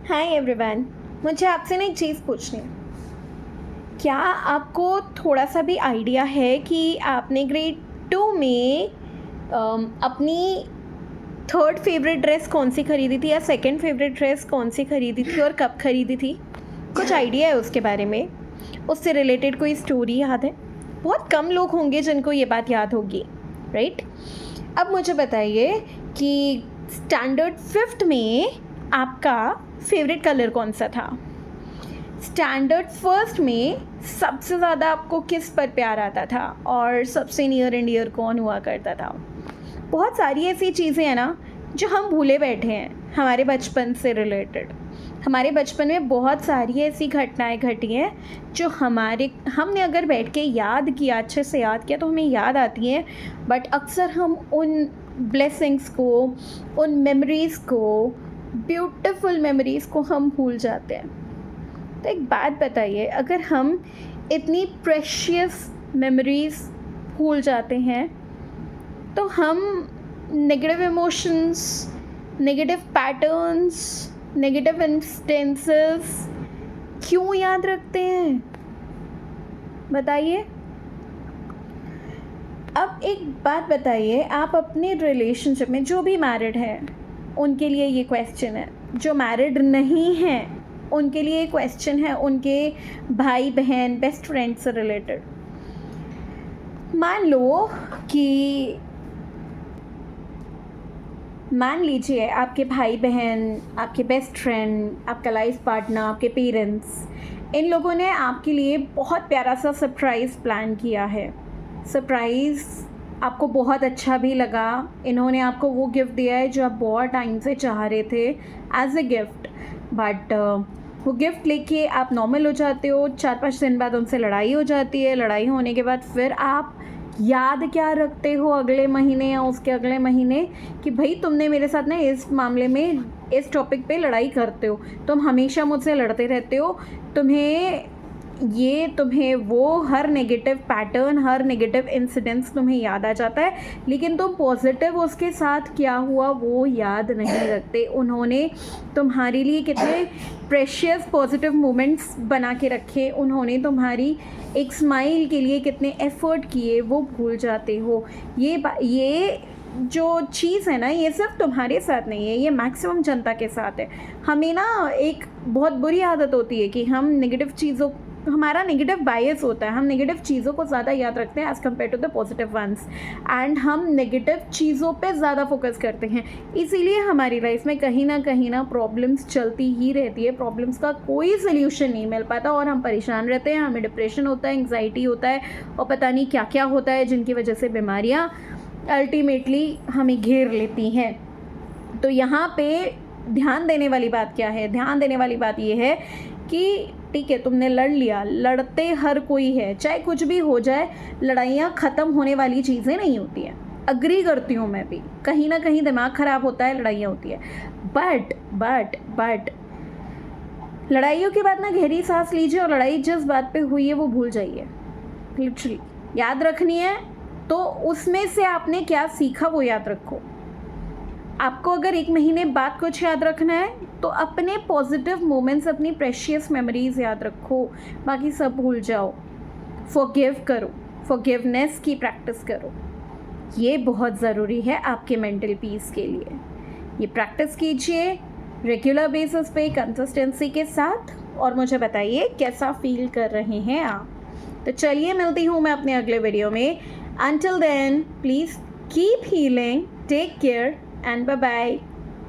Hi everyone, मुझे आपसे ना एक चीज़ पूछनी है। क्या आपको थोड़ा सा भी आइडिया है कि आपने ग्रेड 2 में अपनी थर्ड फेवरेट ड्रेस कौन सी खरीदी थी या सेकंड फेवरेट ड्रेस कौन सी खरीदी थी और कब खरीदी थी? कुछ आइडिया है उसके बारे में? उससे रिलेटेड कोई स्टोरी याद है? बहुत कम लोग होंगे जिनको ये बात याद होगी, राइट? अब मुझे बताइए कि स्टैंडर्ड 5th में आपका फेवरेट कलर कौन सा था? स्टैंडर्ड 1st में सबसे ज़्यादा आपको किस पर प्यार आता था और सबसे नियर एंड डियर कौन हुआ करता था? बहुत सारी ऐसी चीज़ें हैं ना जो हम भूले बैठे हैं हमारे बचपन से रिलेटेड। हमारे बचपन में बहुत सारी ऐसी घटनाएं घटी हैं जो हमने अगर बैठ के याद किया, अच्छे से याद किया तो हमें याद आती हैं, बट अक्सर हम उन ब्लेसिंग्स को, उन मेमोरीज़ को, ब्यूटीफुल मेमोरीज़ को हम भूल जाते हैं। तो एक बात बताइए, अगर हम इतनी प्रेशियस मेमोरीज़ भूल जाते हैं तो हम negative emotions, negative patterns, negative instances क्यों याद रखते हैं? बताइए। अब एक बात बताइए, आप अपने रिलेशनशिप में, जो भी मैरिड है उनके लिए ये क्वेश्चन है, जो मैरिड नहीं हैं उनके लिए क्वेश्चन है, उनके भाई बहन, बेस्ट फ्रेंड से रिलेटेड। मान लीजिए आपके भाई बहन, आपके बेस्ट फ्रेंड, आपका लाइफ पार्टनर, आपके पेरेंट्स, इन लोगों ने आपके लिए बहुत प्यारा सा सरप्राइज़ प्लान किया है। सरप्राइज़ आपको बहुत अच्छा भी लगा। इन्होंने आपको वो गिफ्ट दिया है जो आप बहुत टाइम से चाह रहे थे एज ए गिफ्ट, बट वो गिफ्ट लेके आप नॉर्मल हो जाते हो। 4-5 दिन बाद उनसे लड़ाई हो जाती है। लड़ाई होने के बाद फिर आप याद क्या रखते हो अगले महीने या उसके अगले महीने कि भाई तुमने मेरे साथ ना इस मामले में, इस टॉपिक पे लड़ाई करते हो, तुम हमेशा मुझसे लड़ते रहते हो, तुम्हें वो हर नेगेटिव पैटर्न, हर नेगेटिव इंसिडेंट्स तुम्हें याद आ जाता है, लेकिन तुम पॉजिटिव उसके साथ क्या हुआ वो याद नहीं रखते। उन्होंने तुम्हारे लिए कितने प्रेशियस पॉजिटिव मोमेंट्स बना के रखे, उन्होंने तुम्हारी एक स्माइल के लिए कितने एफर्ट किए, वो भूल जाते हो। ये जो चीज़ है ना, ये सिर्फ तुम्हारे साथ नहीं है, ये मैक्सिमम जनता के साथ है। हमें ना एक बहुत बुरी आदत होती है कि हम नेगेटिव चीज़ों, हमारा नेगेटिव बायस होता है, हम नेगेटिव चीज़ों को ज़्यादा याद रखते हैं as compare to the positive ones, and हम नेगेटिव चीज़ों पे ज़्यादा फोकस करते हैं। इसीलिए हमारी लाइफ में कहीं ना प्रॉब्लम्स चलती ही रहती है, प्रॉब्लम्स का कोई सोल्यूशन नहीं मिल पाता और हम परेशान रहते हैं, हमें डिप्रेशन होता है, एंग्जाइटी होता है और पता नहीं क्या क्या होता है, जिनकी वजह से बीमारियाँ अल्टीमेटली हमें घेर लेती हैं। तो यहाँ पे ध्यान देने वाली बात क्या है? ध्यान देने वाली बात ये है कि ठीक है, तुमने लड़ लिया, लड़ते हर कोई है, चाहे कुछ भी हो जाए, लड़ाइयाँ ख़त्म होने वाली चीज़ें नहीं होती हैं। अग्री करती हूँ मैं भी, कहीं ना कहीं दिमाग ख़राब होता है, लड़ाइयाँ होती है, बट लड़ाइयों के बाद ना गहरी सांस लीजिए और लड़ाई जिस बात पे हुई है वो भूल जाइए। लिटरली याद रखनी है तो उसमें से आपने क्या सीखा वो याद रखो। आपको अगर 1 महीने बाद कुछ याद रखना है तो अपने पॉजिटिव मोमेंट्स, अपनी प्रेशियस मेमोरीज याद रखो, बाकी सब भूल जाओ। फॉरगिव करो, फॉरगिवनेस की प्रैक्टिस करो, ये बहुत ज़रूरी है आपके मेंटल पीस के लिए। ये प्रैक्टिस कीजिए रेगुलर बेसिस पे, कंसिस्टेंसी के साथ, और मुझे बताइए कैसा फील कर रहे हैं आप। तो चलिए, मिलती हूँ मैं अपने अगले वीडियो में। Until then, please keep healing, take care, and bye-bye.